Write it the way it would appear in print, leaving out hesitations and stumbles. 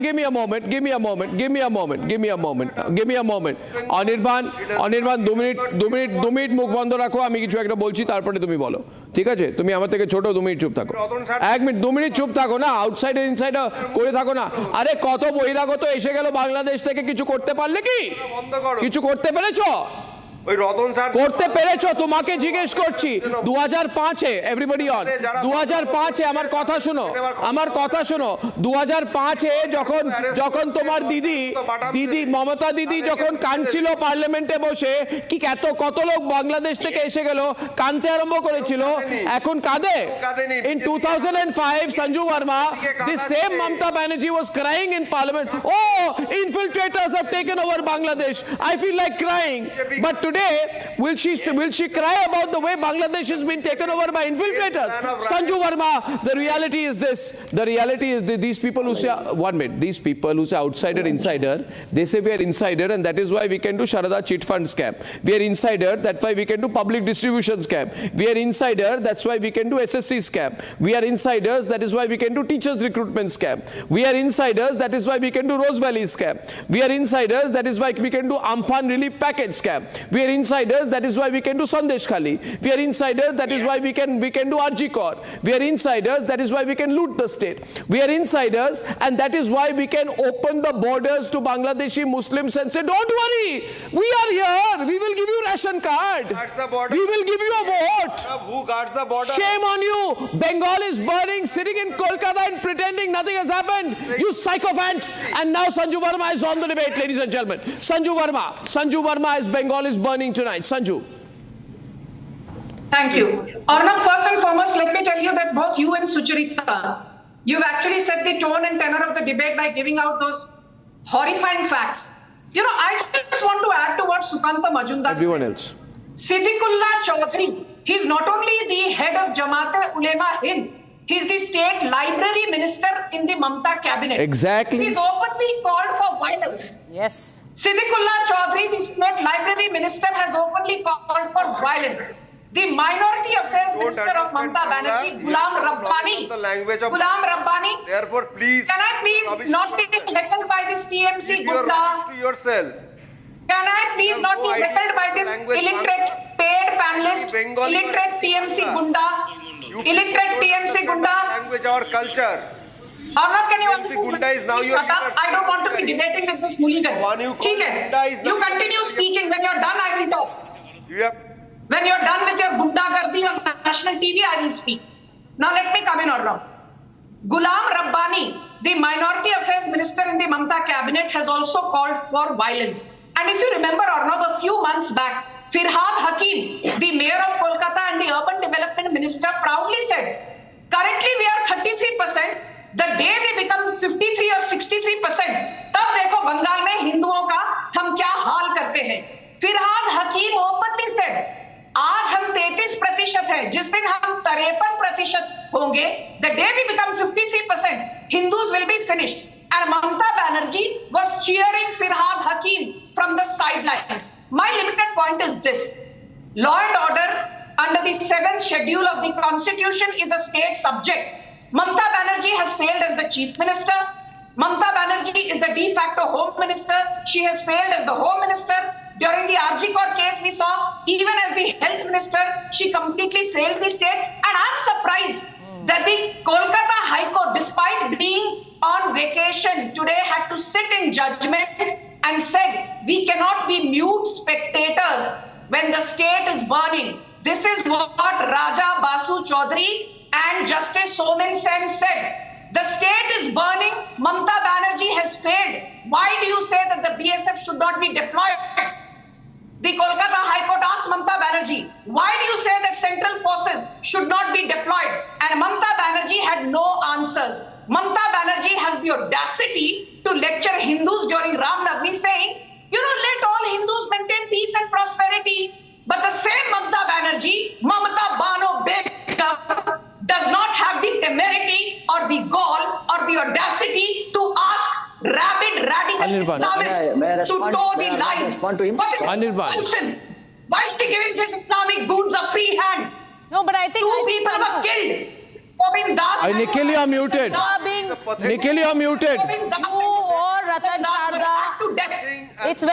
Give me a moment. Anirban 2 minute মুখ বন্ধ রাখো, আমি কিছু একটা বলছি তারপরে তুমি বলো, ঠিক আছে? তুমি আমার থেকে ছোট, 2 মিনিট চুপ থাকো। 1 মিনিট 2 মিনিট চুপ থাকো না, আউটসাইডার ইনসাইডার করে থাকো না। আরে কত বহিরাগত এসে গেল বাংলাদেশ থেকে, কিছু করতে পারলে কি? কিছু করতে পেরেছো? ওই রতন স্যার করতে পেরেছো? তোমাকে জিজ্ঞেস করছি। 2005-এ এভরিবডি অন 2005-এ আমার কথা শোনো 2005-এ যখন তোমার দিদি মমতা দিদি যখন কাঁদছিল পার্লামেন্টে বসে, কি কত লোক বাংলাদেশ থেকে এসে গেল, কাঁদতে আরম্ভ করেছিল, এখন কাঁদে? In 2005 Sanju Verma, this same Mamata Banerjee was crying in parliament, oh, infiltrators have taken over Bangladesh, I feel like crying. But today, will she cry about the way Bangladesh has been taken over by infiltrators? Sanju Verma, the reality is this. The reality is that these people who say, one minute, these people who say outsider, insider, they say we are insider and that is why we can do Sharada chit fund scam. We are insider, that's why we can do public distribution scam. We are insider, that's why we can do SSC scam. We are insiders, that is why we can do teachers recruitment scam. We are insiders, that is why we can do Rose Valley scam. We are insiders, that is why we can do Amphan relief package scam. We are insiders, that is why we can do Sandesh Khali. We are insiders, that is why we can do RG Kor. We are insiders, that is why we can loot the state. We are insiders, and that is why we can open the borders to Bangladeshi Muslims and say, don't worry, we are here, we will give you ration card, we will give you a vote. Who guards the border? Shame on you. Bengal is burning, sitting in Kolkata and pretending nothing has happened. You sycophant. And now Sanju Verma is on the debate, ladies and gentlemen. Sanju Verma is Bengal is burning tonight. Sanju. Thank you. Arnab, first and foremost, let me tell you that both you and Sucharita, you've actually set the tone and tenor of the debate by giving out those horrifying facts. You know, I just want to add to what Sukanta Majumdar Everyone said. else. Siddiqullah Chaudhary, he's not only the head of Jamaat-e-Ulema Hind, he's the state library minister in the Mamata cabinet. Exactly. He's openly called for violence. Yes. Siddiqullah Chaudhary, the state library minister, has openly called for violence. The minority affairs minister of Mamata Banerjee, Ghulam Rabbani, Therefore, please. can I please not be heckled by this TMC Keep your Gunda? words to yourself. Can I please not be heckled by this illiterate paid panelist, illiterate TMC Gunda, illiterate TMC Gunda? Language, our culture. Arnab, can you TMC Gunda is now please your shut up? I don't want to be debating with this hooligan. One you call ठीक है? Gunda is You now continue your- speaking. When you're done, I will talk. You have When you're done with your Gundagardi on national TV, I will speak. Now let me come in, Arnab. Ghulam Rabbani, the minority affairs minister in the Mamata cabinet, has also called for violence. And if you remember, Arnab, a few months back, Firhad Hakim, the mayor of Kolkata and the urban development minister, proudly said, currently we are 33%. The day we become 53 or 63%, तब देखो बंगाल में हिंदुओं का हम क्या हाल करते हैं. Firhad Hakim openly said, आज हम 33% हैं, जिस दिन हम 53% होंगे, the day we become 53%, Hindus will be finished. And Mamata Banerjee was cheering Firhad Hakim from the sidelines. My limited point is this: law and order under the 7th schedule of the Constitution is a state subject. Mamata Banerjee has failed as the chief minister. Mamata Banerjee is the de facto home minister. She has failed as the home minister. During the RG Kor case, we saw even as the health minister, she completely failed the state. And I'm surprised that the Kolkata High Court, despite being on vacation today, had to sit in judgment and said, we cannot be mute spectators when the state is burning. This is what Raja Basu Chaudhary and Justice Somen Sen said. The state is burning. Mamata Banerjee has failed. Why do you say that the BSF should not be deployed? The Kolkata High Court asked Mamata Banerjee, why do you say that central forces should not be deployed? And Mamata Banerjee had no answers. Mamata Banerjee has the audacity to lecture Hindus during Ram Navami, saying, let all Hindus maintain peace and prosperity. But the same Mamata Banerjee, Mamata Bano Begum, does not have the temerity or the gall or the audacity to ask rabid radical Anirban. Islamists May I to respond? toe the May I line. respond to him? What is Anirban. the solution? Why is he giving these Islamic goons a free hand? No, but I think Two people were killed. Gobind Das. Nikhil, you are muted. being Nikhil, you are muted. Gobind Das